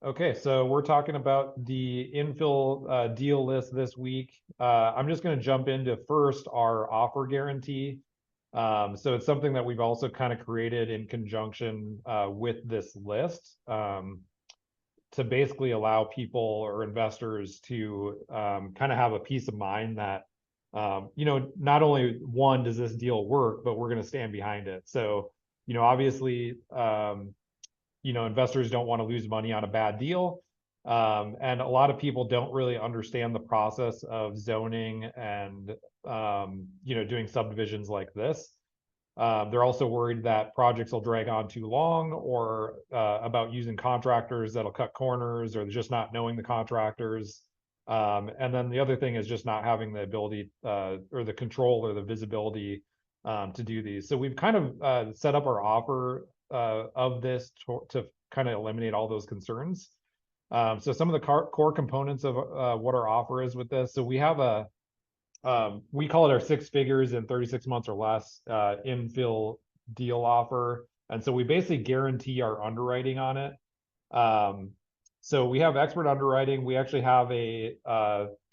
Okay, so we're talking about the infill deal list this week. I'm just going to jump into first our offer guarantee. So it's something that we've also kind of created in conjunction with this list to basically allow people or investors to kind of have a peace of mind that, not only one, does this deal work, but we're going to stand behind it. So, obviously, investors don't want to lose money on a bad deal. And a lot of people don't really understand the process of zoning and, doing subdivisions like this. They're also worried that projects will drag on too long or about using contractors that'll cut corners or just not knowing the contractors. And then the other thing is just not having the ability or the control or the visibility to do these. So we've kind of set up our offer of this to kind of eliminate all those concerns. So some of the core components of what our offer is with this. So we have we call it our 6 figures in 36 months or less infill deal offer. And so we basically guarantee our underwriting on it. So we have expert underwriting. We actually have a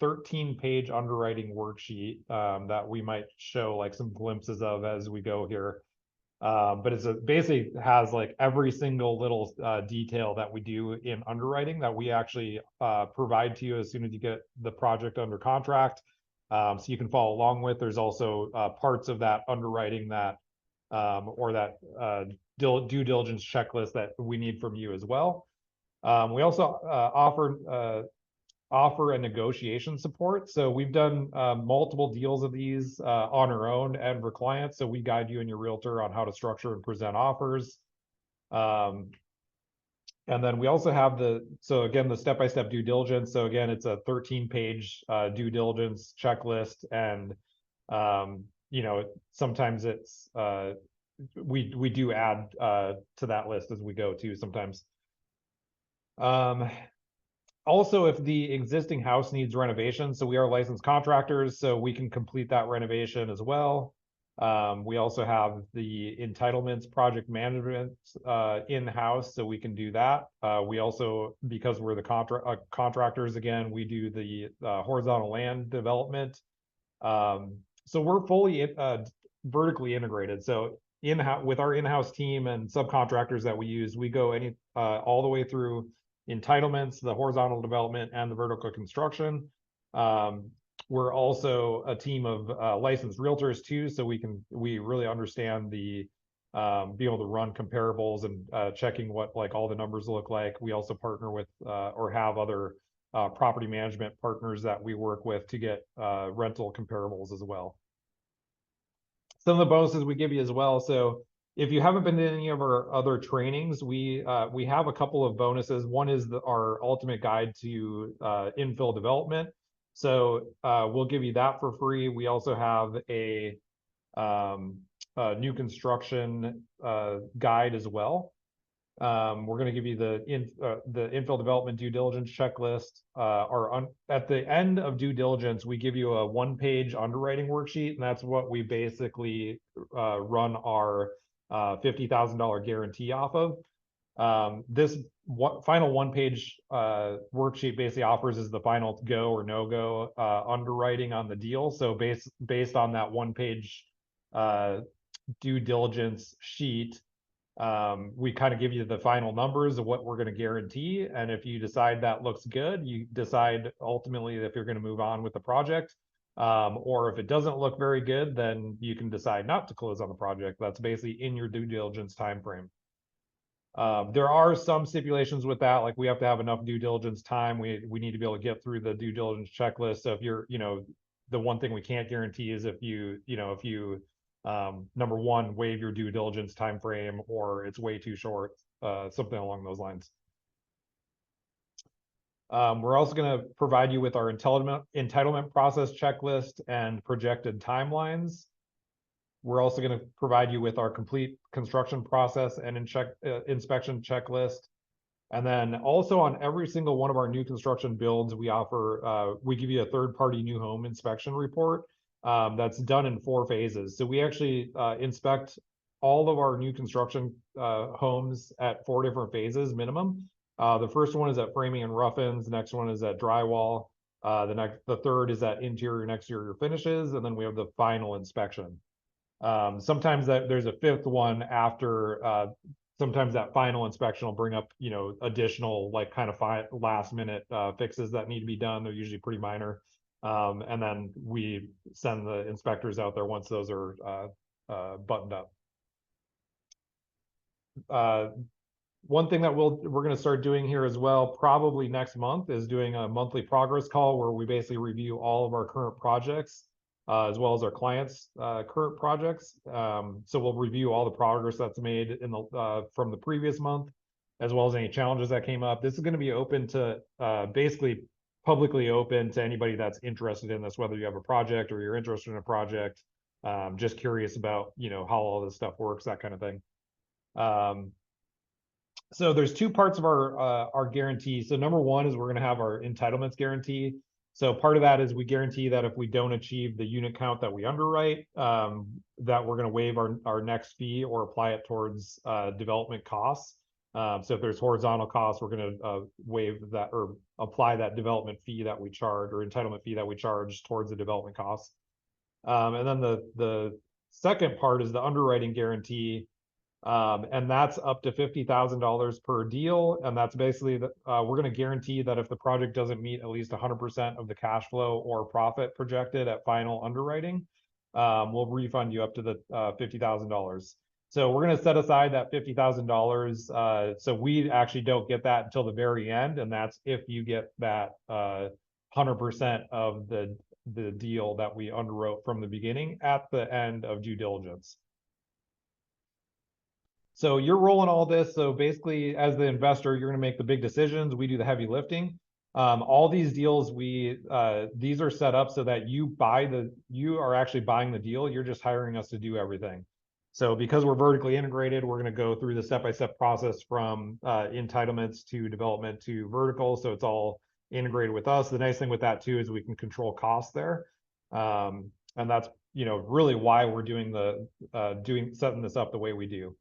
13-page underwriting worksheet that we might show like some glimpses of as we go here. But basically has like every single little detail that we do in underwriting that we actually provide to you as soon as you get the project under contract. So you can follow along with. There's also parts of that underwriting that or that due diligence checklist that we need from you as well. We also offer a negotiation support. So we've done multiple deals of these on our own and for clients. So we guide you and your realtor on how to structure and present offers. And then we also have the step-by-step due diligence. So again, it's a 13-page due diligence checklist. And, sometimes it's, we do add to that list as we go too sometimes. Also, if the existing house needs renovation, so we are licensed contractors, so we can complete that renovation as well. We also have the entitlements project management in-house, so we can do that. We also, because we're the contractors, again, we do the horizontal land development. So we're fully vertically integrated. So with our in-house team and subcontractors that we use, we go all the way through entitlements, the horizontal development, and the vertical construction. We're also a team of licensed realtors too, so we really understand the be able to run comparables and checking what like all the numbers look like. We also partner with or have other property management partners that we work with to get rental comparables as well. Some of the bonuses we give you as well. So if you haven't been to any of our other trainings, we have a couple of bonuses. One is our ultimate guide to infill development. So we'll give you that for free. We also have a new construction guide as well. We're going to give you the infill development due diligence checklist. At the end of due diligence, we give you a 1-page underwriting worksheet, and that's what we basically run our $50,000 guarantee off of. This final 1-page worksheet basically offers is the final go or no go underwriting on the deal. So based on that 1-page due diligence sheet, we kind of give you the final numbers of what we're going to guarantee. And if you decide that looks good, you decide ultimately if you're going to move on with the project. Or if it doesn't look very good, then you can decide not to close on the project. That's basically in your due diligence timeframe. There are some stipulations with that, like we have to have enough due diligence time. We need to be able to get through the due diligence checklist. So if you're, the one thing we can't guarantee is if you number one, waive your due diligence timeframe, or it's way too short, something along those lines. We're also going to provide you with our entitlement process checklist and projected timelines. We're also going to provide you with our complete construction process and inspection checklist. And then also on every single one of our new construction builds, we give you a third-party new home inspection report that's done in 4 phases. So we actually inspect all of our new construction homes at 4 different phases minimum. The first one is at framing and rough-ins. The next one is at drywall. The third is at interior and exterior finishes, and then we have the final inspection. Sometimes there's a fifth one after. Sometimes that final inspection will bring up, additional like kind of last minute fixes that need to be done. They're usually pretty minor, and then we send the inspectors out there once those are buttoned up. One thing that we're going to start doing here as well, probably next month, is doing a monthly progress call where we basically review all of our current projects, as well as our clients' current projects. So we'll review all the progress that's made from the previous month, as well as any challenges that came up. This is going to be open to basically publicly open to anybody that's interested in this, whether you have a project or you're interested in a project, just curious about how all this stuff works, that kind of thing. So there's two parts of our guarantee. So number one is we're going to have our entitlements guarantee. So part of that is we guarantee that if we don't achieve the unit count that we underwrite, that we're going to waive our next fee or apply it towards development costs. So if there's horizontal costs, we're going to waive that or apply that development fee that we charge or entitlement fee that we charge towards the development costs. And then the second part is the underwriting guarantee. And that's up to $50,000 per deal. And that's basically we're going to guarantee that if the project doesn't meet at least 100% of the cash flow or profit projected at final underwriting, we'll refund you up to the $50,000. So we're going to set aside that $50,000. So we actually don't get that until the very end. And that's if you get that 100% of the deal that we underwrote from the beginning at the end of due diligence. So you're rolling all this. So basically, as the investor, you're going to make the big decisions. We do the heavy lifting. All these deals, these are set up so that you are actually buying the deal. You're just hiring us to do everything. So because we're vertically integrated, we're going to go through the step-by-step process from entitlements to development to vertical. So it's all integrated with us. The nice thing with that too is we can control costs there, and that's really why we're setting this up the way we do.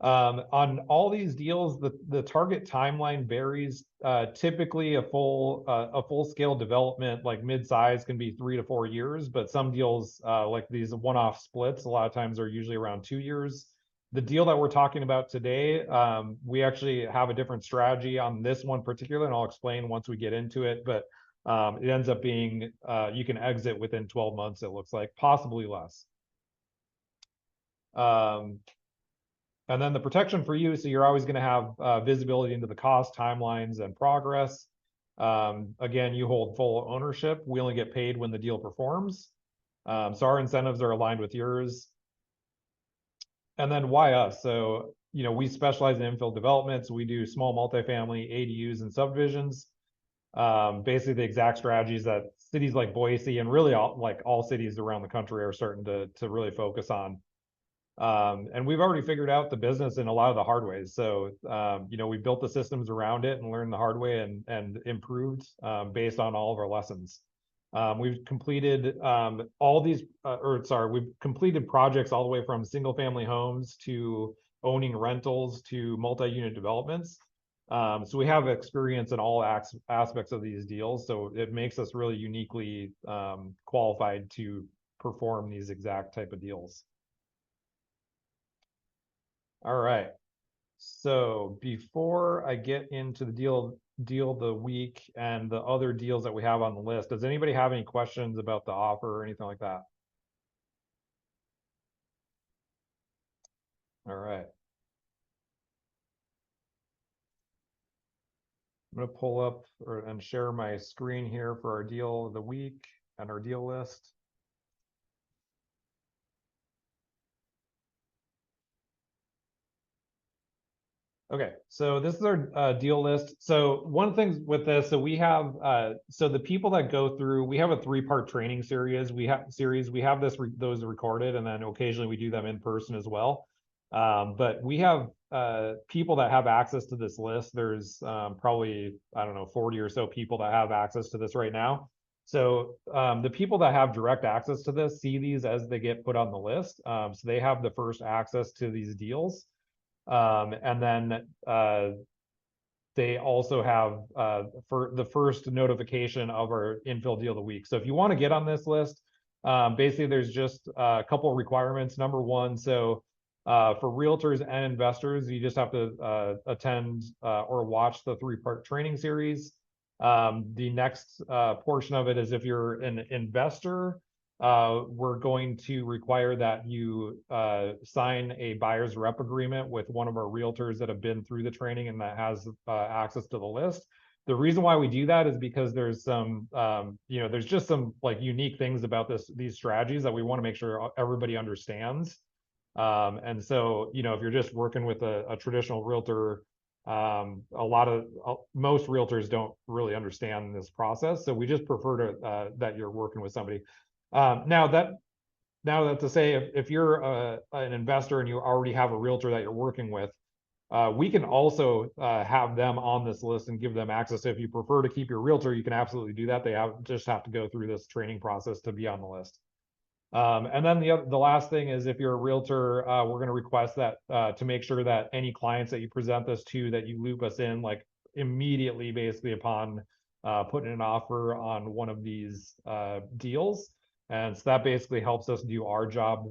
On all these deals, the target timeline varies. Typically, a full scale development like mid-size can be 3 to 4 years, but some deals like these one-off splits, a lot of times are usually around 2 years. The deal that we're talking about today, we actually have a different strategy on this one particular, and I'll explain once we get into it. But it ends up being you can exit within 12 months. It looks like possibly less. And then the protection for you, so you're always going to have visibility into the cost, timelines, and progress. Again, you hold full ownership. We only get paid when the deal performs. So our incentives are aligned with yours. And then why us? So, we specialize in infill development. So we do small multifamily, ADUs, and subdivisions. Basically the exact strategies that cities like Boise and really all cities around the country are starting to really focus on. And we've already figured out the business in a lot of the hard ways. So, we built the systems around it and learned the hard way and improved based on all of our lessons. We've completed we've completed projects all the way from single family homes to owning rentals to multi-unit developments. So we have experience in all aspects of these deals. So it makes us really uniquely qualified to perform these exact type of deals. All right. So before I get into the deal of the week and the other deals that we have on the list, does anybody have any questions about the offer or anything like that? All right. I'm going to pull up and share my screen here for our deal of the week and our deal list. Okay, so this is our deal list. So one thing with this, so we have so the people that go through, we have a 3-part training series. We have those recorded, and then occasionally we do them in person as well. But we have people that have access to this list. There's probably, I don't know, 40 or so people that have access to this right now. So the people that have direct access to this see these as they get put on the list. So they have the first access to these deals. And then they also have for the first notification of our infill deal of the week. So if you want to get on this list, basically there's just a couple of requirements. Number one, so for realtors and investors, you just have to attend or watch the 3-part training series. The next portion of it is if you're an investor, we're going to require that you sign a buyer's rep agreement with one of our realtors that have been through the training and that has access to the list. The reason why we do that is because there's some, there's just some like unique things about these strategies that we want to make sure everybody understands. And so, if you're just working with a traditional realtor, most realtors don't really understand this process. So we just prefer to that you're working with somebody. Now that to say, if you're an investor and you already have a realtor that you're working with, we can also have them on this list and give them access. So if you prefer to keep your realtor, you can absolutely do that. They just have to go through this training process to be on the list. And then the last thing is if you're a realtor, we're going to request that to make sure that any clients that you present this to, that you loop us in like immediately, basically upon putting an offer on one of these deals. And so that basically helps us do our job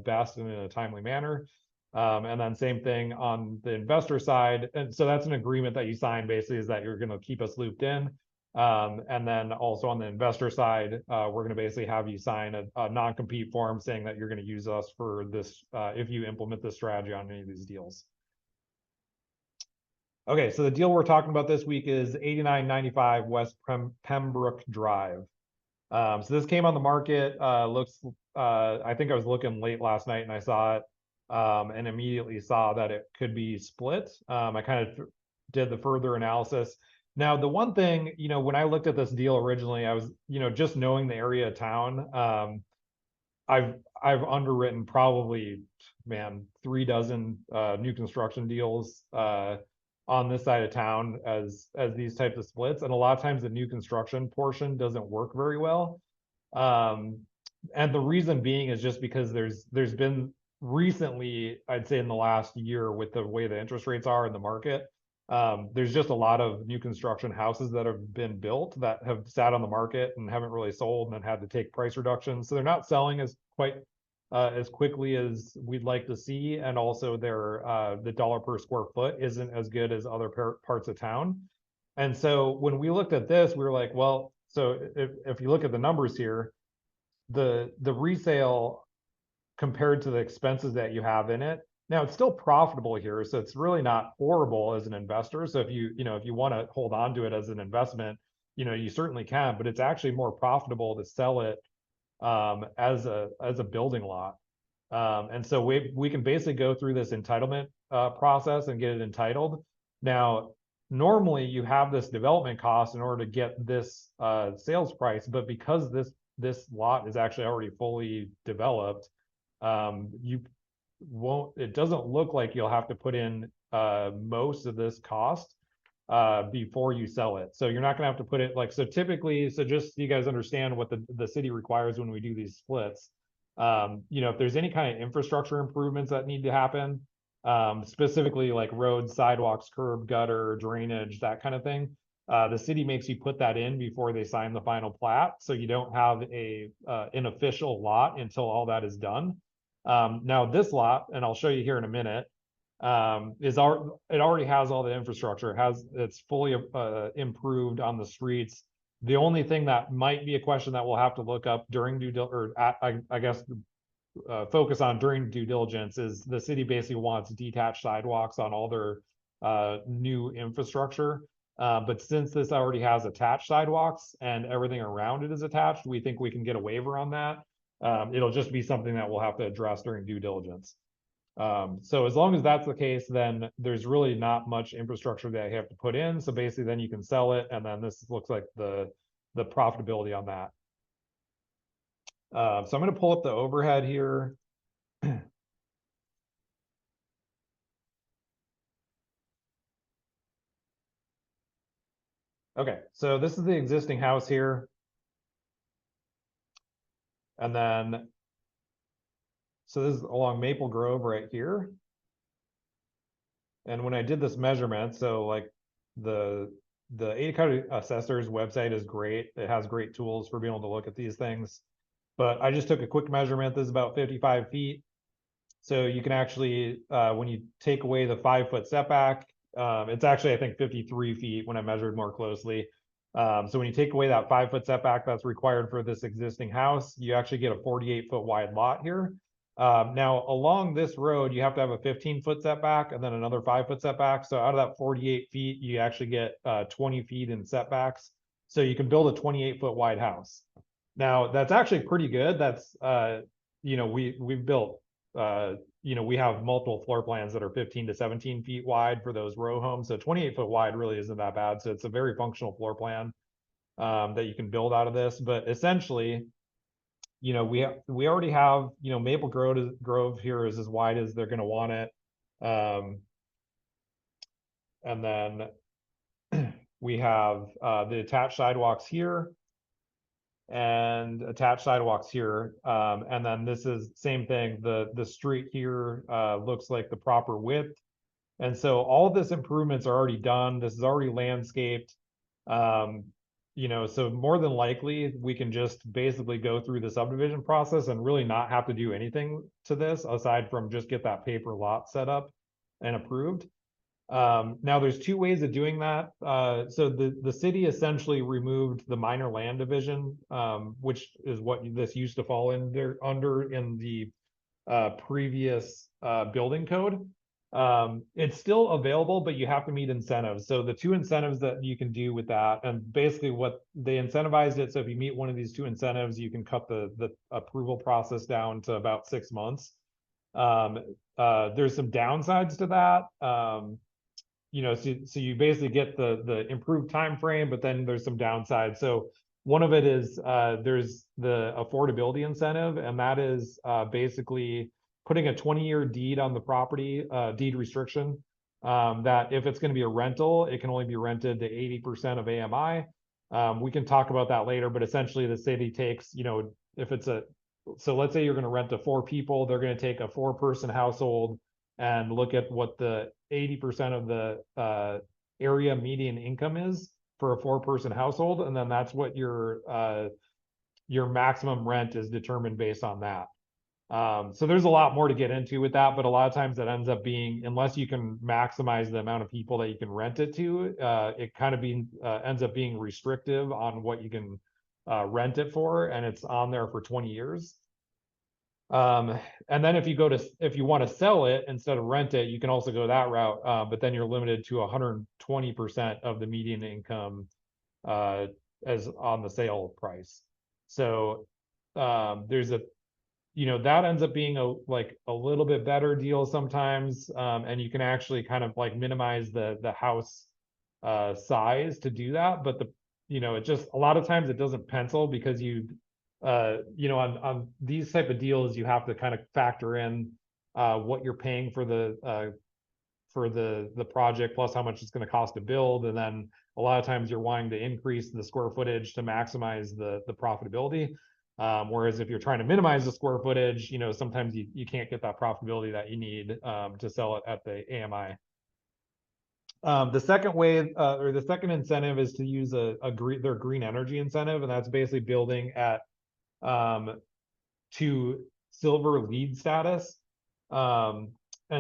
best and in a timely manner. And then same thing on the investor side. And so that's an agreement that you sign, basically, is that you're going to keep us looped in. And then also on the investor side, we're going to basically have you sign a non-compete form saying that you're going to use us for this if you implement this strategy on any of these deals. Okay, so the deal we're talking about this week is 8995 West Pembroke Drive. So this came on the market, I think I was looking late last night and I saw it and immediately saw that it could be split. I kind of did the further analysis. Now, the one thing, when I looked at this deal originally, I was, just knowing the area of town, I've underwritten probably, 3 dozen new construction deals on this side of town as these types of splits. And a lot of times the new construction portion doesn't work very well. And the reason being is just because there's been recently, I'd say in the last year, with the way the interest rates are in the market, there's just a lot of new construction houses that have been built that have sat on the market and haven't really sold and then had to take price reductions. So they're not selling as quickly as we'd like to see. And also the dollar per square foot isn't as good as other parts of town. And so when we looked at this, we were like, well, so if you look at the numbers here, the resale compared to the expenses that you have in it, now it's still profitable here, so it's really not horrible as an investor. So if you want to hold on to it as an investment, you certainly can, but it's actually more profitable to sell it as a building lot. And so we can basically go through this entitlement process and get it entitled. Now, normally you have this development cost in order to get this sales price, but because this lot is actually already fully developed, it doesn't look like you'll have to put in most of this cost before you sell it. So you're not going to have to put it so typically, so just so you guys understand what the city requires when we do these splits, if there's any kind of infrastructure improvements that need to happen, specifically like roads, sidewalks, curb, gutter, drainage, that kind of thing, the city makes you put that in before they sign the final plat. So you don't have an official lot until all that is done. Now this lot, and I'll show you here in a minute, it already has all the infrastructure. It's fully improved on the streets. The only thing that might be a question that we'll have to look up during focus on during due diligence is the city basically wants detached sidewalks on all their new infrastructure. But since this already has attached sidewalks and everything around it is attached, we think we can get a waiver on that. It'll just be something that we'll have to address during due diligence. So as long as that's the case, then there's really not much infrastructure that you have to put in. So basically then you can sell it. And then this looks like the profitability on that. So I'm going to pull up the overhead here. Okay, so this is the existing house here. And then, so this is along Maple Grove right here. And when I did this measurement, so like the Ada County Assessor's website is great. It has great tools for being able to look at these things. But I just took a quick measurement. This is about 55 feet. So you can actually, when you take away the 5-foot setback, it's actually, I think, 53 feet when I measured more closely. So when you take away that 5-foot setback that's required for this existing house, you actually get a 48-foot wide lot here. Now, along this road, you have to have a 15-foot setback and then another 5-foot setback. So out of that 48 feet, you actually get 20 feet in setbacks. So you can build a 28-foot wide house. Now, that's actually pretty good. That's, we've built, we have multiple floor plans that are 15 to 17 feet wide for those row homes. So 28-foot wide really isn't that bad. So it's a very functional floor plan that you can build out of this. But essentially, we already have, Maple Grove here is as wide as they're going to want it. And then we have the attached sidewalks here and attached sidewalks here. And then this is same thing. The street here looks like the proper width. And so all of this improvements are already done. This is already landscaped. So more than likely we can just basically go through the subdivision process and really not have to do anything to this aside from just get that paper lot set up and approved. Now there's two ways of doing that. So the city essentially removed the minor land division, which is what this used to fall under in the previous building code. It's still available, but you have to meet incentives. So the two incentives that you can do with that, and basically what they incentivized it. So if you meet one of these two incentives, you can cut the approval process down to about 6 months. There's some downsides to that. So you basically get the improved time frame, but then there's some downsides. So one of it is there's the affordability incentive, and that is basically putting a 20-year deed on the property, deed restriction, that if it's going to be a rental, it can only be rented to 80% of AMI. We can talk about that later, but essentially the city takes, if it's so let's say you're going to rent to 4 people, they're going to take a 4-person household and look at what the 80% of the area median income is for a 4-person household, and then that's what your maximum rent is determined based on that. So there's a lot more to get into with that, but a lot of times it ends up being, unless you can maximize the amount of people that you can rent it to, it kind of ends up being restrictive on what you can rent it for, and it's on there for 20 years. And then if you want to sell it instead of rent it, you can also go that route, but then you're limited to 120% of the median income as on the sale price. So there's that ends up being a little bit better deal sometimes, and you can actually kind of minimize the house size to do that. But it just a lot of times it doesn't pencil because on these type of deals you have to kind of factor in what you're paying for the project plus how much it's going to cost to build, and then a lot of times you're wanting to increase the square footage to maximize the profitability. Whereas if you're trying to minimize the square footage, sometimes you can't get that profitability that you need to sell it at the AMI. The second way or the second incentive is to use their green energy incentive, and that's basically building at to silver LEED status. And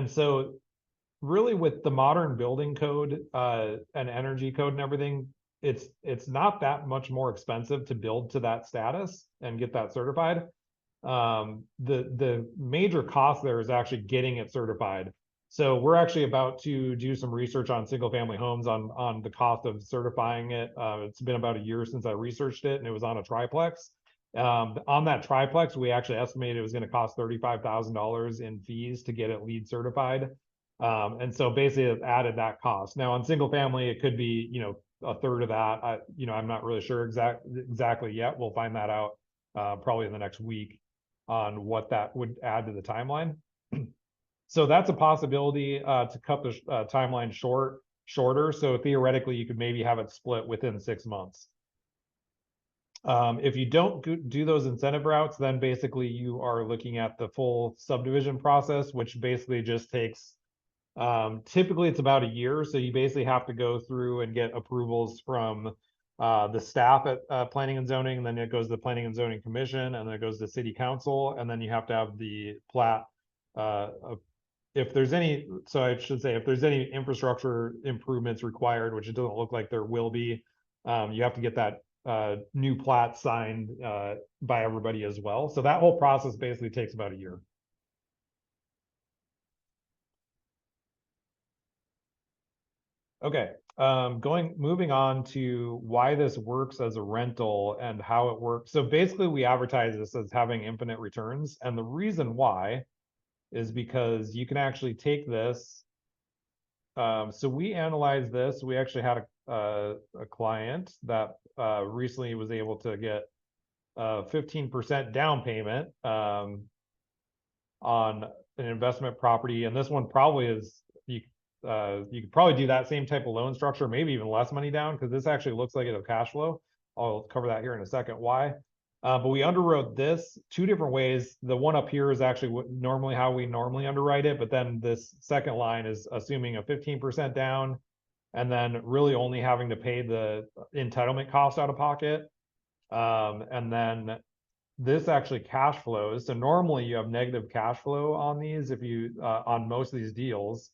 so really with the modern building code and energy code and everything, it's not that much more expensive to build to that status and get that certified. The major cost there is actually getting it certified. So we're actually about to do some research on single family homes on the cost of certifying it. It's been about a year since I researched it, and it was on a triplex. On that triplex, we actually estimated it was going to cost $35,000 in fees to get it LEED certified. And so basically it added that cost. Now on single family, it could be, a third of that. I'm not really sure exactly yet. We'll find that out probably in the next week on what that would add to the timeline. So that's a possibility to cut the timeline shorter. So theoretically, you could maybe have it split within 6 months. If you don't do those incentive routes, then basically you are looking at the full subdivision process, which basically just takes Typically it's about a year. So you basically have to go through and get approvals from the staff at Planning and Zoning, and then it goes to the Planning and Zoning Commission, and then it goes to City Council, and then you have to have the plat. If there's any, so I should say, if there's any infrastructure improvements required, which it doesn't look like there will be, you have to get that new plat signed by everybody as well. So that whole process basically takes about a year. Okay, moving on to why this works as a rental and how it works. So basically we advertise this as having infinite returns. And the reason why is because you can actually take this. So we analyzed this. We actually had a client that recently was able to get 15% down payment on an investment property. And this one probably is, you could probably do that same type of loan structure, maybe even less money down, because this actually looks like it'll cash flow. I'll cover that here in a second why. But we underwrote this two different ways. The one up here is actually normally how we normally underwrite it, but then this second line is assuming a 15% down and then really only having to pay the entitlement cost out of pocket. And then this actually cash flows. So normally you have negative cash flow on these if you on most of these deals.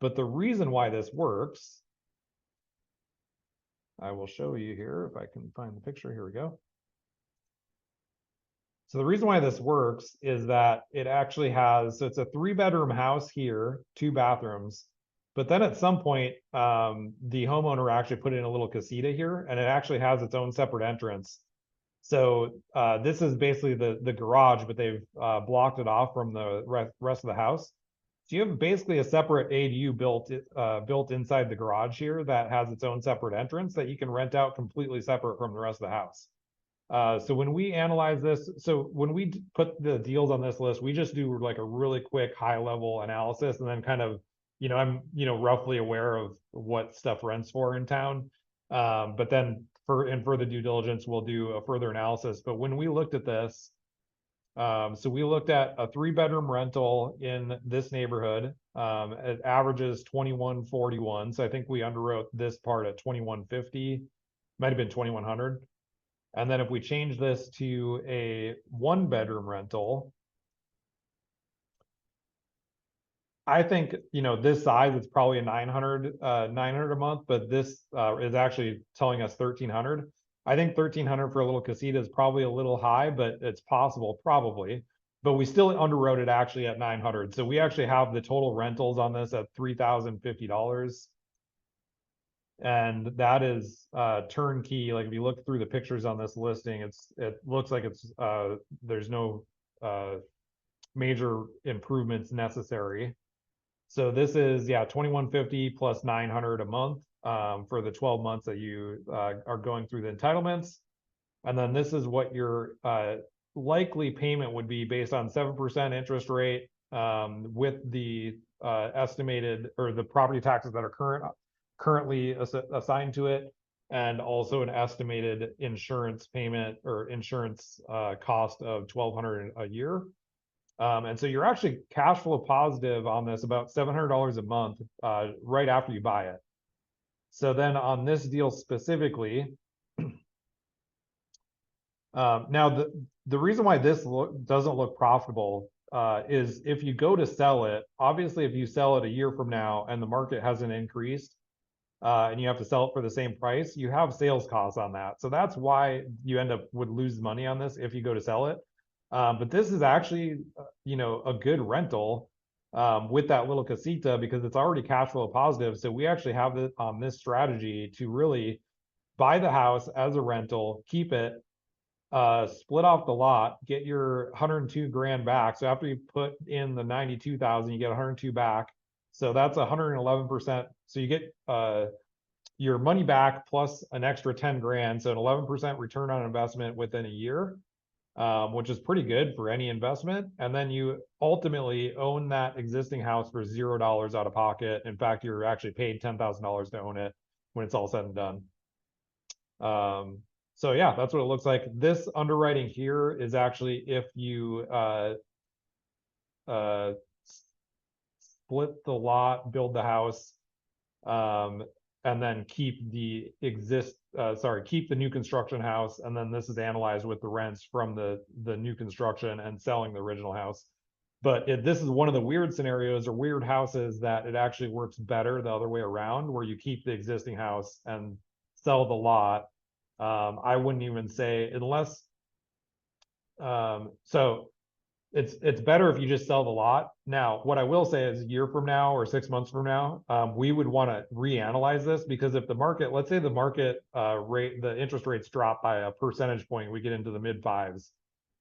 But the reason why this works, I will show you here if I can find the picture. Here we go. So the reason why this works is that it actually has, so it's a 3-bedroom house here, 2 bathrooms, but then at some point, the homeowner actually put in a little casita here, and it actually has its own separate entrance. So this is basically the garage, but they've blocked it off from the rest of the house. So you have basically a separate ADU built inside the garage here that has its own separate entrance that you can rent out completely separate from the rest of the house. So when we analyze this, so when we put the deals on this list, we just do like a really quick high level analysis and then kind of, I'm, roughly aware of what stuff rents for in town. But then in further due diligence, we'll do a further analysis. But when we looked at this, so we looked at a 3-bedroom rental in this neighborhood. It averages 2141. So I think we underwrote this part at 2150, might have been 2100. And then if we change this to a 1-bedroom rental, I think, this size, it's probably a 900 a month, but this is actually telling us 1300. I think 1300 for a little casita is probably a little high, but it's possible, probably. But we still underwrote it actually at 900. So we actually have the total rentals on this at $3,050. And that is turnkey. Like if you look through the pictures on this listing, it looks like it's there's no major improvements necessary. So this is 2150 plus 900 a month for the 12 months that you are going through the entitlements. And then this is what your likely payment would be based on 7% interest rate with the estimated or the property taxes that are currently assigned to it, and also an estimated insurance payment or insurance cost of $1,200 a year. And so you're actually cash flow positive on this about $700 a month right after you buy it. So then on this deal specifically, now the reason why this doesn't look profitable is if you go to sell it, obviously if you sell it a year from now and the market hasn't increased, and you have to sell it for the same price, you have sales costs on that. So that's why you would lose money on this if you go to sell it. But this is actually, a good rental with that little casita because it's already cash flow positive. So we actually have it on this strategy to really buy the house as a rental, keep it, split off the lot, get your 102 grand back. So after you put in the 92,000, you get 102 back. So that's 111%. So you get your money back plus an extra 10 grand. So an 11% return on investment within a year, which is pretty good for any investment. And then you ultimately own that existing house for $0 out of pocket. In fact, you're actually paid $10,000 to own it when it's all said and done. So yeah, that's what it looks like. This underwriting here is actually if you split the lot, build the house, and then keep the keep the new construction house, and then this is analyzed with the rents from the new construction and selling the original house. But this is one of the weird scenarios or weird houses that it actually works better the other way around, where you keep the existing house and sell the lot. I wouldn't even say unless, so it's better if you just sell the lot. Now, what I will say is a year from now or 6 months from now, we would want to reanalyze this, because if the market, let's say the market rate, the interest rates drop by a percentage point, we get into the mid fives.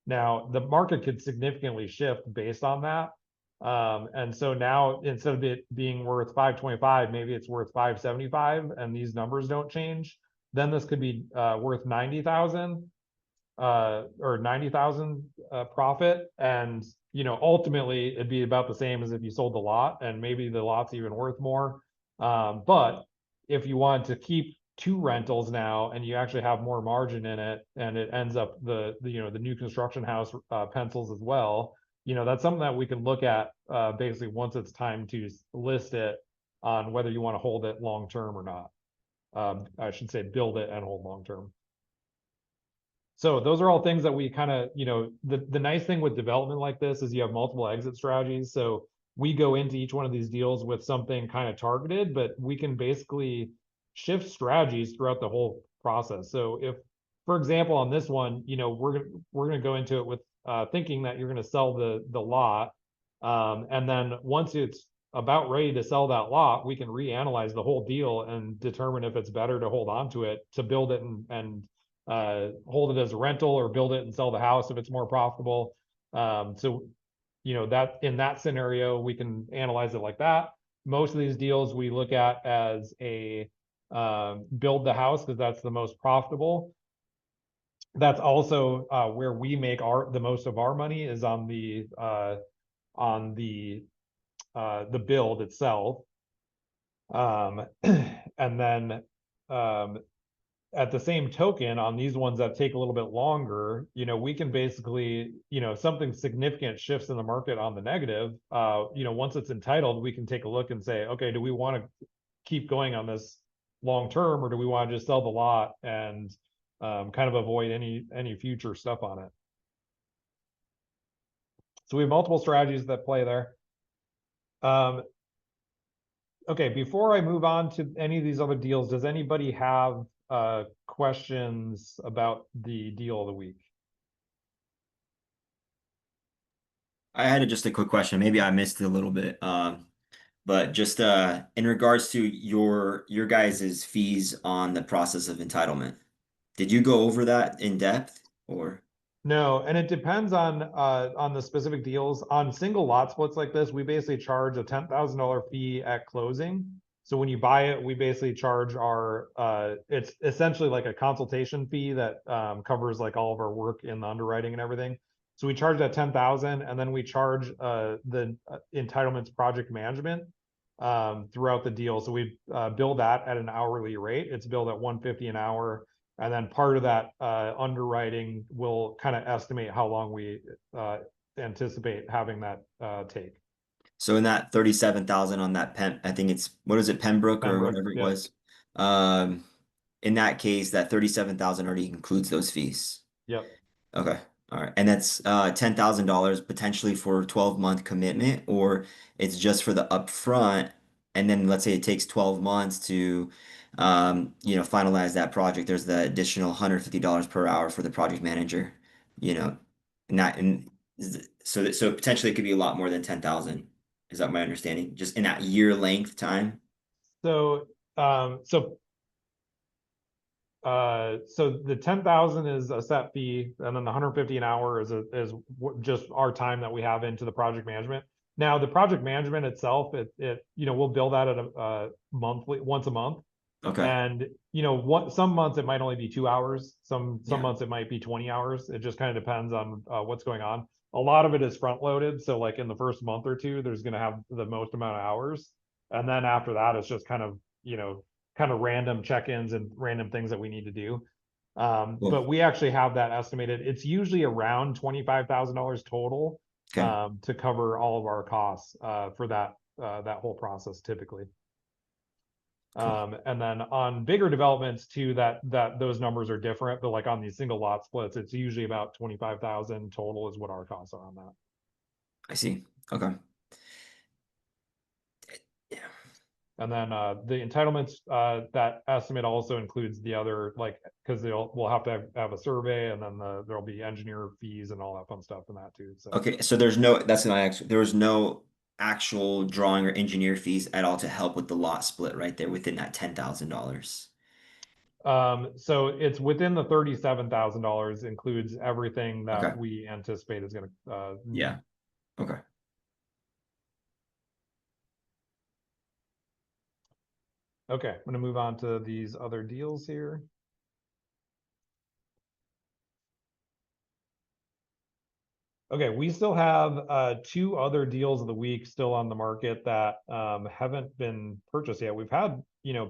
Now, the market could significantly shift based on that. And so now, instead of it being worth 525, maybe it's worth 575, and these numbers don't change. Then this could be worth 90,000 or 90,000 profit. And, ultimately it'd be about the same as if you sold the lot, and maybe the lot's even worth more. But if you want to keep 2 rentals now, and you actually have more margin in it, and it ends up the new construction house pencils as well, that's something that we can look at basically once it's time to list it, on whether you want to hold it long term or not. I should say build it and hold long term. So those are all things that we kind of, the nice thing with development like this is you have multiple exit strategies. So we go into each one of these deals with something kind of targeted, but we can basically shift strategies throughout the whole process. So if, for example, on this one, we're gonna go into it with thinking that you're gonna sell the lot, and then once it's about ready to sell that lot, we can reanalyze the whole deal and determine if it's better to hold on to it, to build it and hold it as a rental, or build it and sell the house if it's more profitable. So, that in that scenario, we can analyze it like that. Most of these deals we look at as a build the house, because that's the most profitable. That's also where we make the most of our money, is on the build itself. And then at the same token, on these ones that take a little bit longer, we can basically, something significant shifts in the market on the negative, once it's entitled, we can take a look and say, okay, do we want to keep going on this long term, or do we want to just sell the lot and kind of avoid any future stuff on it? So we have multiple strategies that play there. Okay, before I move on to any of these other deals, does anybody have questions about the deal of the week? I had just a quick question. Maybe I missed it a little bit. But just in regards to your guys' fees on the process of entitlement, did you go over that in depth, or? No, and it depends on the specific deals. On single lot splits like this, we basically charge a $10,000 fee at closing. So when you buy it, we basically charge our it's essentially like a consultation fee that covers like all of our work in the underwriting and everything. So we charge that 10,000, and then we charge the entitlements project management throughout the deal. So we bill that at an hourly rate. It's billed at 150 an hour. And then part of that underwriting will kind of estimate how long we anticipate having that take. So in that 37,000 on that I think it's, what is it, Pembroke or whatever it Yep. was. In that case, that 37,000 already includes those fees. Yep. Okay. All right. And that's $10,000 potentially for a 12-month commitment, or it's just for the upfront, and then let's say it takes 12 months to finalize that project. There's the additional $150 per hour for the project manager, and that and so potentially it could be a lot more than 10,000. Is that my understanding? Just in that year length time? So so the 10,000 is a set fee, and then the 150 an hour is just our time that we have into the project management. Now, the project management itself, we'll bill that at a monthly, once a month. Okay. And some months it might only be 2 hours. Some months it might be 20 hours. It just kind of depends on what's going on. A lot of it is front loaded. So like in the first month or two, there's going to have the most amount of hours. And then after that, it's just kind of, random check-ins and random things that we need to do. Cool. But we actually have that estimated. It's usually around $25,000 total Okay. to cover all of our costs for that that whole process typically. Cool. And then on bigger developments too, that those numbers are different, but like on these single lot splits, it's usually about 25,000 total is what our costs are on that. I see. Okay. Yeah. And then the entitlements, that estimate also includes the other, like, because we'll have to have a survey, and then there'll be engineer fees and all that fun stuff in that too. So Okay, so there's no, that's my actual, there was no actual drawing or engineer fees at all to help with the lot split right there within that $10,000. so it's within the $37,000, includes everything that Okay. we anticipate is going to need. Yeah. Okay. Okay, I'm going to move on to these other deals here. Okay, we still have two other deals of the week still on the market that haven't been purchased yet. We've had,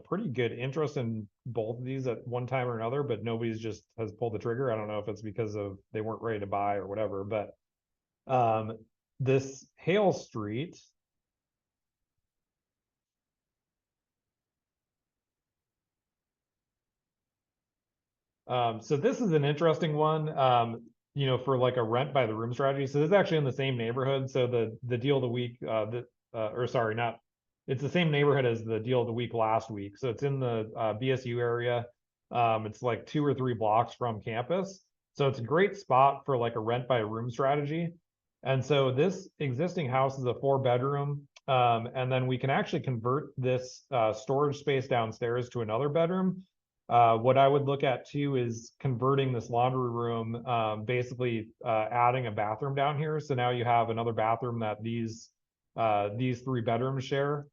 pretty good interest in both of these at one time or another, but nobody's just has pulled the trigger. I don't know if it's because of they weren't ready to buy or whatever, but this Hale Street. So this is an interesting one, for like a rent by the room strategy. So this is actually in the same neighborhood. So the deal of the week, or sorry, not, it's the same neighborhood as the deal of the week last week. So it's in the BSU area. It's like 2 or 3 blocks from campus. So it's a great spot for like a rent by room strategy. And so this existing house is a 4-bedroom. And then we can actually convert this storage space downstairs to another bedroom. What I would look at too is converting this laundry room, basically adding a bathroom down here. So now you have another bathroom that these 3 bedrooms share.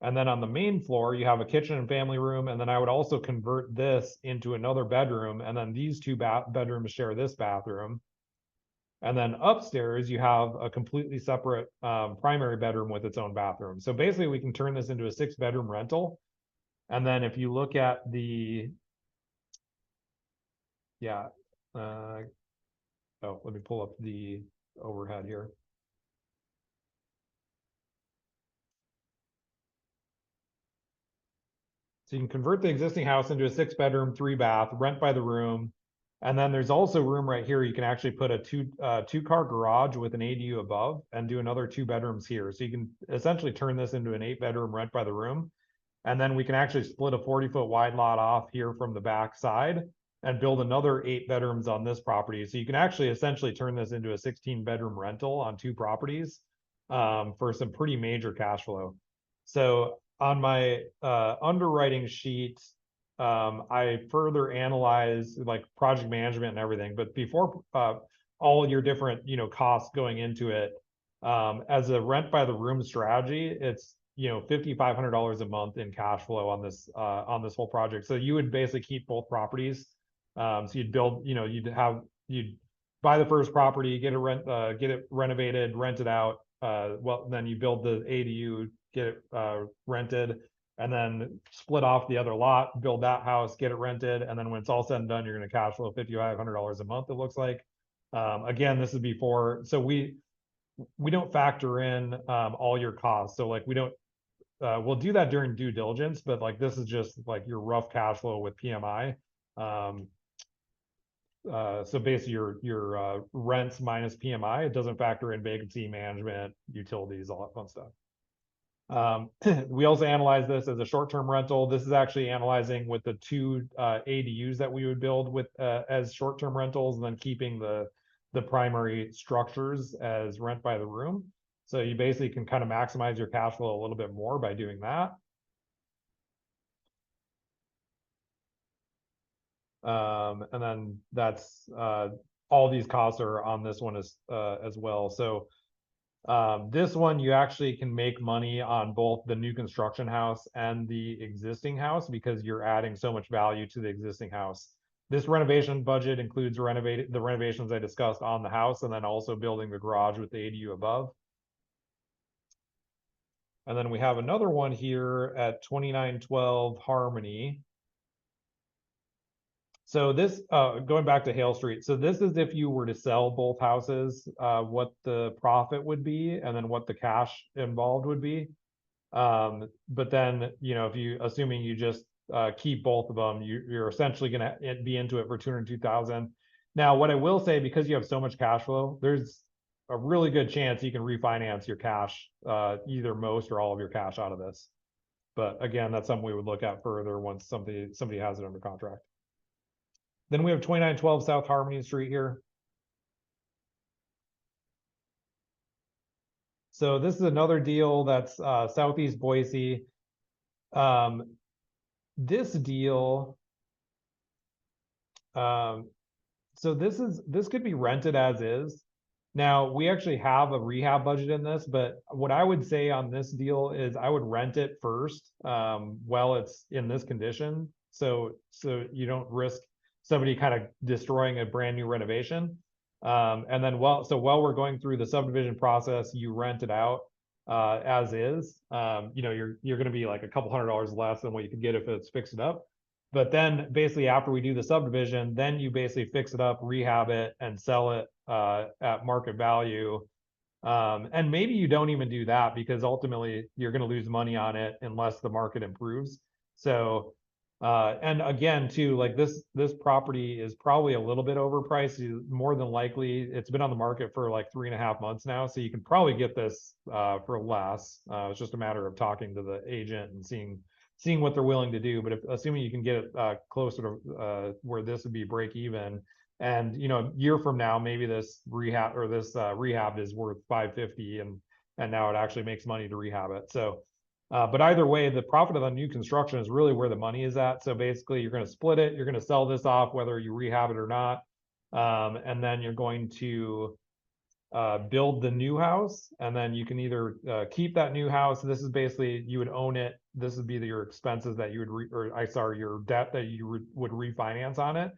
And then on the main floor, you have a kitchen and family room. And then I would also convert this into another bedroom. And then these 2 bedrooms share this bathroom. And then upstairs, you have a completely separate primary bedroom with its own bathroom. So basically, we can turn this into a 6-bedroom rental. And then if you look at yeah, oh, let me pull up the overhead here. So you can convert the existing house into a 6-bedroom, 3-bath, rent by the room. And then there's also room right here. You can actually put a two-car garage with an ADU above and do another 2 bedrooms here. So you can essentially turn this into an 8-bedroom rent by the room. And then we can actually split a 40-foot wide lot off here from the back side and build another 8 bedrooms on this property. So you can actually essentially turn this into a 16-bedroom rental on 2 properties for some pretty major cash flow. So on my underwriting sheet, I further analyze like project management and everything. But before all your different costs going into it, as a rent by the room strategy, it's $5,500 a month in cash flow on this whole project. So you would basically keep both properties. So you'd build, you'd buy the first property, get it renovated, rent it out. Well, then you build the ADU, get it rented, and then split off the other lot, build that house, get it rented, and then when it's all said and done, you're going to cash flow $5,500 a month. It looks like. Again, this is before, so we don't factor in all your costs. So like we don't we'll do that during due diligence, but like this is just like your rough cash flow with PMI. So basically your rents minus PMI, it doesn't factor in vacancy management, utilities, all that fun stuff. We also analyze this as a short-term rental. This is actually analyzing with the 2 ADUs that we would build with as short-term rentals, and then keeping the primary structures as rent by the room. So you basically can kind of maximize your cash flow a little bit more by doing that. And then that's all these costs are on this one as well. So this one, you actually can make money on both the new construction house and the existing house because you're adding so much value to the existing house. This renovation budget includes the renovations I discussed on the house, and then also building the garage with the ADU above. And then we have another one here at 2912 Harmony. So this, going back to Hale Street, so this is if you were to sell both houses, what the profit would be, and then what the cash involved would be. But then, you know, if you, assuming you just keep both of them, you're essentially gonna be into it for 202,000. Now, what I will say, because you have so much cash flow, there's a really good chance you can refinance your cash, either most or all of your cash out of this. But again, that's something we would look at further once somebody has it under contract. Then we have 2912 South Harmony Street here. So this is another deal that's Southeast Boise. This deal, so this could be rented as is. Now, we actually have a rehab budget in this, but what I would say on this deal is I would rent it first while it's in this condition. So you don't risk somebody kind of destroying a brand new renovation. And then while we're going through the subdivision process, you rent it out as is. You know, you're going to be like a couple $100 less than what you could get if it's fixed up. But then basically after we do the subdivision, then you basically fix it up, rehab it, and sell it at market value. And maybe you don't even do that because ultimately you're going to lose money on it unless the market improves. So, and again, too, like this property is probably a little bit overpriced. More than likely, it's been on the market for like 3.5 months now, so you can probably get this for less. It's just a matter of talking to the agent and seeing what they're willing to do. But if, assuming you can get it closer to where this would be break even, and you know, a year from now, maybe this rehab or this rehab is worth 550, and now it actually makes money to rehab it. So, but either way, the profit of the new construction is really where the money is at. So basically, you're going to split it. You're going to sell this off, whether you rehab it or not, and then you're going to build the new house, and then you can either keep that new house. This is basically, you would own it. This would be your expenses that you would your debt that you would refinance on it.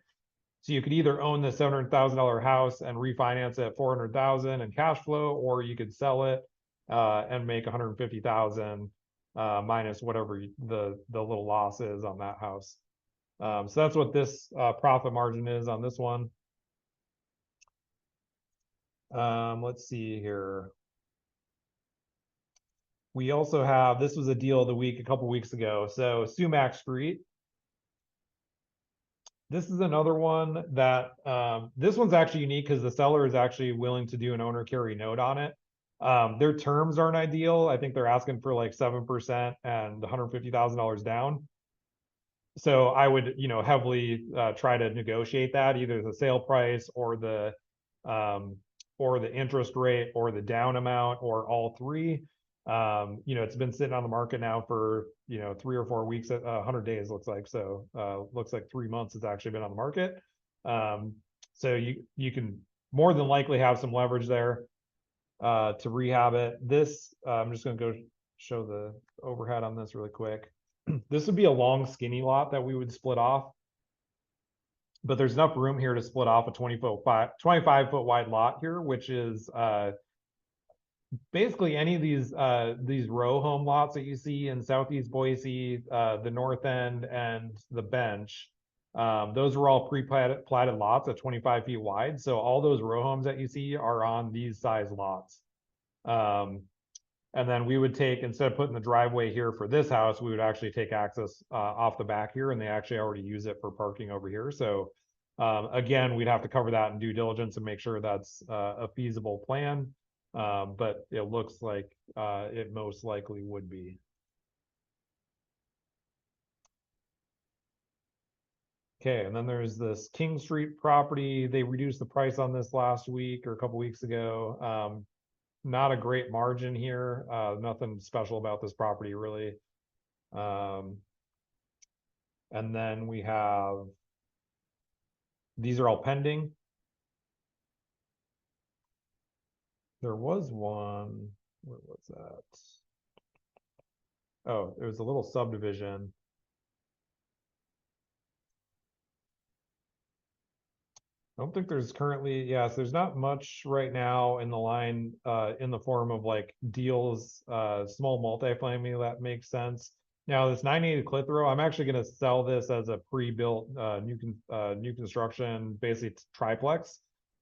So you could either own the $700,000 house and refinance it at 400,000 in cash flow, or you could sell it and make 150,000 minus whatever the little loss is on that house. So that's what this profit margin is on this one. Let's see here. We also have, this was a deal of the week a couple weeks ago. So Sumac Street. This is another one that this one's actually unique because the seller is actually willing to do an owner carry note on it. Their terms aren't ideal. I think they're asking for like 7% and $150,000 down. So I would, you know, heavily try to negotiate that, either the sale price or the interest rate or the down amount or all three. You know, it's been sitting on the market now for, you know, 3 or 4 weeks, 100 days looks like. So looks like 3 months it's actually been on the market. So you can more than likely have some leverage there to rehab it. This, I'm just going to go show the overhead on this really quick. This would be a long skinny lot that we would split off. But there's enough room here to split off a 25 foot wide lot here, which is basically any of these row home lots that you see in Southeast Boise, the North End, and the Bench. Those were all pre-platted lots at 25 feet wide. So all those row homes that you see are on these size lots. And then we would take, instead of putting the driveway here for this house, we would actually take access off the back here, and they actually already use it for parking over here. So again, we'd have to cover that in due diligence and make sure that's a feasible plan. But it looks like it most likely would be. Okay, and then there's this King Street property. They reduced the price on this last week or a couple weeks ago. Not a great margin here. Nothing special about this property, really. And then we have, these are all pending. There was one, where was that? Oh, there was a little subdivision. I don't think there's currently, yes, there's not much right now in the line in the form of like deals, small multifamily that makes sense. Now this 980 clip-through, I'm actually going to sell this as a pre-built new construction, basically triplex.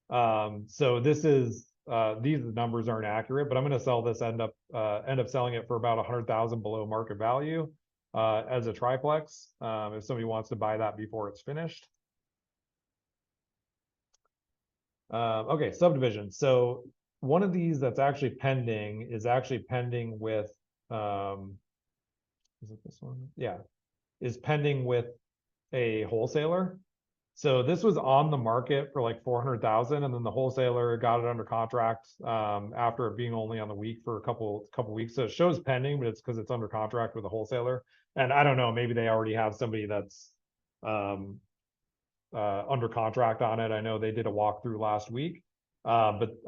So this is these numbers aren't accurate, but I'm going to sell this end up selling it for about 100,000 below market value as a triplex. If somebody wants to buy that before it's finished. Okay, subdivision. So one of these that's actually pending is actually pending with is it this one? Yeah, is pending with a wholesaler. So this was on the market for like 400,000, and then the wholesaler got it under contract after it being only on the week for a couple weeks. So it shows pending, but it's because it's under contract with a wholesaler. And I don't know, maybe they already have somebody that's under contract on it. I know they did a walkthrough last week. So it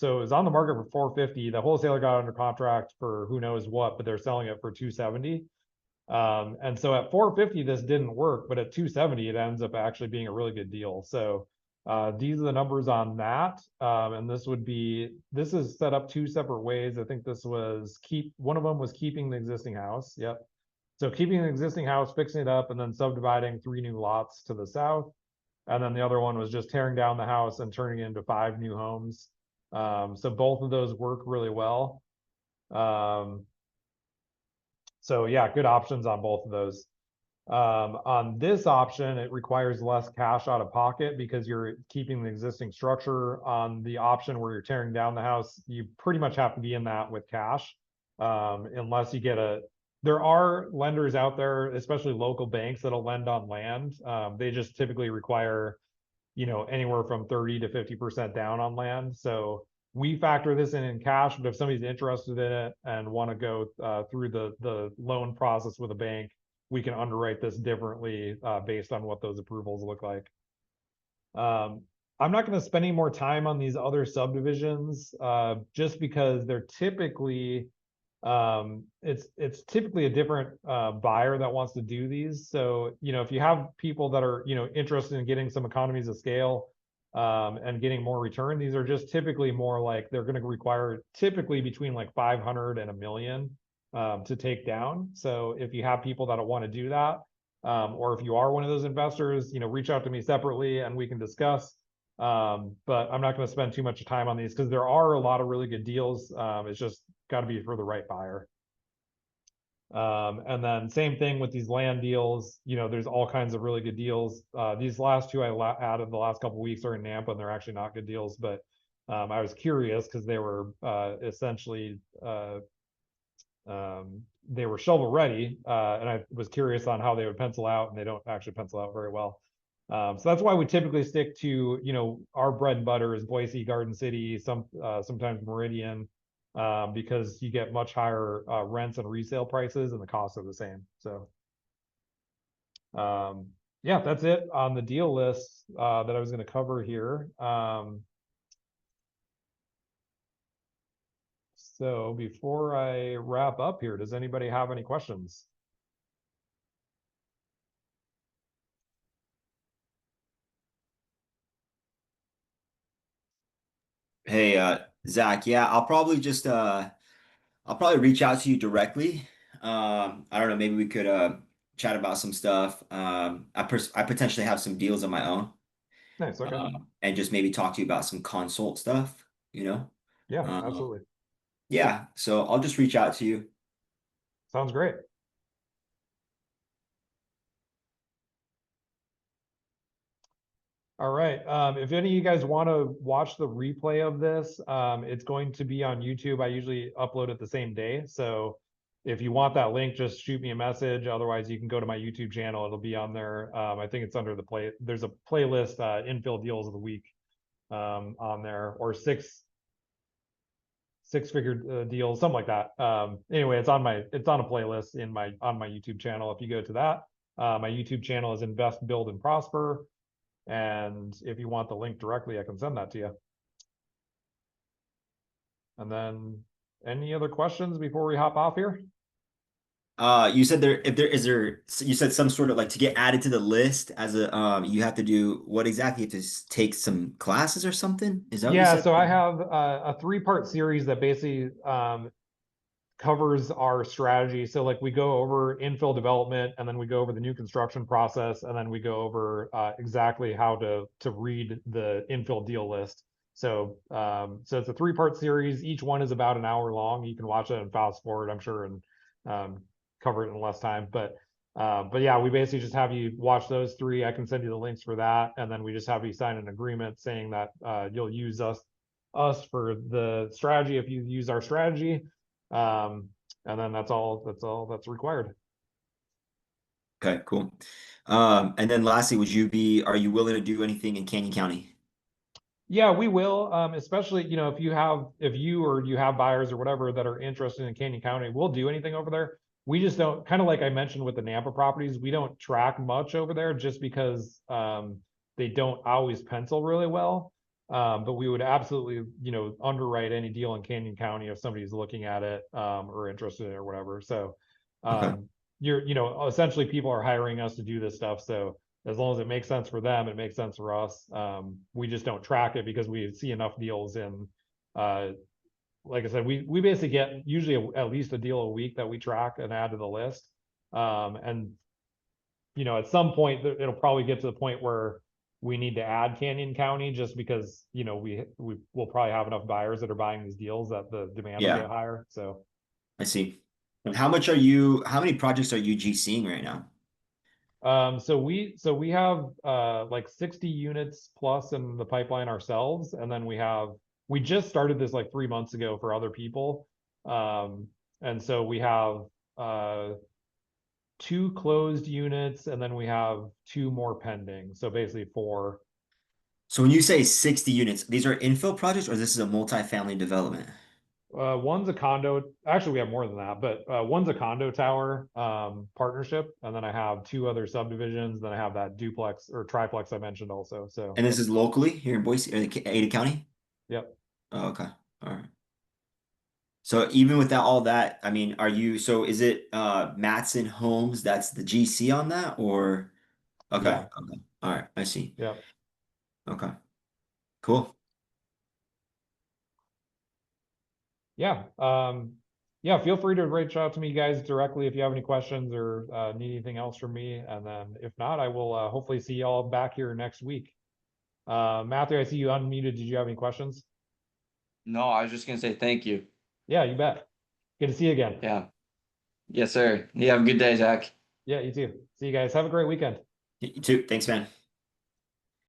was on the market for 450. The wholesaler got under contract for who knows what, but they're selling it for 270. And so at 450, this didn't work, but at 270, it ends up actually being a really good deal. So these are the numbers on that. And this is set up two separate ways. I think this was one of them was keeping the existing house. Yep. So keeping the existing house, fixing it up, and then subdividing 3 new lots to the south. And then the other one was just tearing down the house and turning it into 5 new homes. So both of those work really well. So yeah, good options on both of those. On this option, it requires less cash out of pocket because you're keeping the existing structure. On the option where you're tearing down the house, you pretty much have to be in that with cash, unless you get there are lenders out there, especially local banks, that'll lend on land. They just typically require, anywhere from 30 to 50% down on land. So we factor this in cash, but if somebody's interested in it and want to go through the loan process with a bank, we can underwrite this differently based on what those approvals look like. I'm not going to spend any more time on these other subdivisions just because they're typically it's typically a different buyer that wants to do these. So if you have people that are interested in getting some economies of scale and getting more return, these are just typically more like they're going to require typically between like 500 and $1 million to take down. So if you have people that want to do that, or if you are one of those investors, reach out to me separately and we can discuss. But I'm not going to spend too much time on these because there are a lot of really good deals. It's just got to be for the right buyer. And then same thing with these land deals. There's all kinds of really good deals. These last two I added the last couple of weeks are in Nampa, and they're actually not good deals. But I was curious because they were essentially they were shovel ready, and I was curious on how they would pencil out, and they don't actually pencil out very well. So that's why we typically stick to our bread and butter is Boise, Garden City, sometimes Meridian. Because you get much higher rents and resale prices and the costs are the same. So yeah, that's it on the deal list that I was going to cover here. So before I wrap up here, does anybody have any questions? Hey, Zach, yeah, I'll probably reach out to you directly. I don't know, maybe we could chat about some stuff. I potentially have some deals of my own, Nice. Okay. and just maybe talk to you about some consult stuff, you know? Yeah, Um, absolutely. yeah, so I'll just reach out to you. Sounds great. All right. If any of you guys want to watch the replay of this, it's going to be on YouTube. I usually upload it the same day. So if you want that link, just shoot me a message. Otherwise, you can go to my YouTube channel. It'll be on there. I think it's under there's a playlist, Infill Deals of the Week on there, or six-figure deals, something like that. Anyway, it's on a playlist on my YouTube channel. If you go to that, my YouTube channel is Invest, Build, and Prosper. And if you want the link directly, I can send that to you. And then any other questions before we hop off here? You said you said some sort of like to get added to the list as a you have to do what exactly? You have to take some classes or something? Is that what you Yeah, said? so I have a 3-part series that basically covers our strategy. So like we go over infill development, and then we go over the new construction process, and then we go over exactly how to read the infill deal list. So so it's a 3-part series. Each one is about an hour long. You can watch it and fast forward, I'm sure, and cover it in less time. But yeah, we basically just have you watch those 3. I can send you the links for that, and then we just have you sign an agreement saying that you'll use us for the strategy if you use our strategy. And then that's all that's required. Okay, cool. And then lastly, are you willing to do anything in Canyon County? Yeah, we will. Especially, if you have buyers or whatever that are interested in Canyon County, we'll do anything over there. We just don't, kind of like I mentioned with the Nampa properties, we don't track much over there just because they don't always pencil really well. But we would absolutely, underwrite any deal in Canyon County if somebody's looking at it or interested in it or whatever. So Okay. essentially people are hiring us to do this stuff. So as long as it makes sense for them, it makes sense for us. We just don't track it because we see enough deals in. Like I said, we basically get usually at least a deal a week that we track and add to the list. And at some point it'll probably get to the point where we need to add Canyon County just because we will probably have enough buyers that are buying these deals that the demand will Yeah, get higher. So I see. And how many projects are you GCing right now? so we have like 60 units plus in the pipeline ourselves, and then we just started this like 3 months ago for other people. And so we have uh 2 closed units, and then we have 2 more pending. So basically 4. So when you say 60 units, these are infill projects or this is a multifamily development? One's a condo. Actually, we have more than that, but one's a condo tower partnership, and then I have 2 other subdivisions. Then I have that duplex or triplex I mentioned also. So And yep, this is locally here in Boise, or Ada County? yep. Oh, okay. All right. So even without all that, I mean, so is it Matson Homes that's the GC on that or okay. Yeah, Okay. All right, I see. yeah. Okay. Cool. Yeah. Yeah, feel free to reach out to me guys directly if you have any questions or need anything else from me. And then if not, I will hopefully see y'all back here next week. Matthew, I see you unmuted. Did you have any questions? No, I was just gonna say thank you. Yeah, you bet. Good to see you again. Yeah. Yes, sir. You have a good day, Zach. Yeah, you too. See you guys. Have a great weekend. You too. Thanks, man.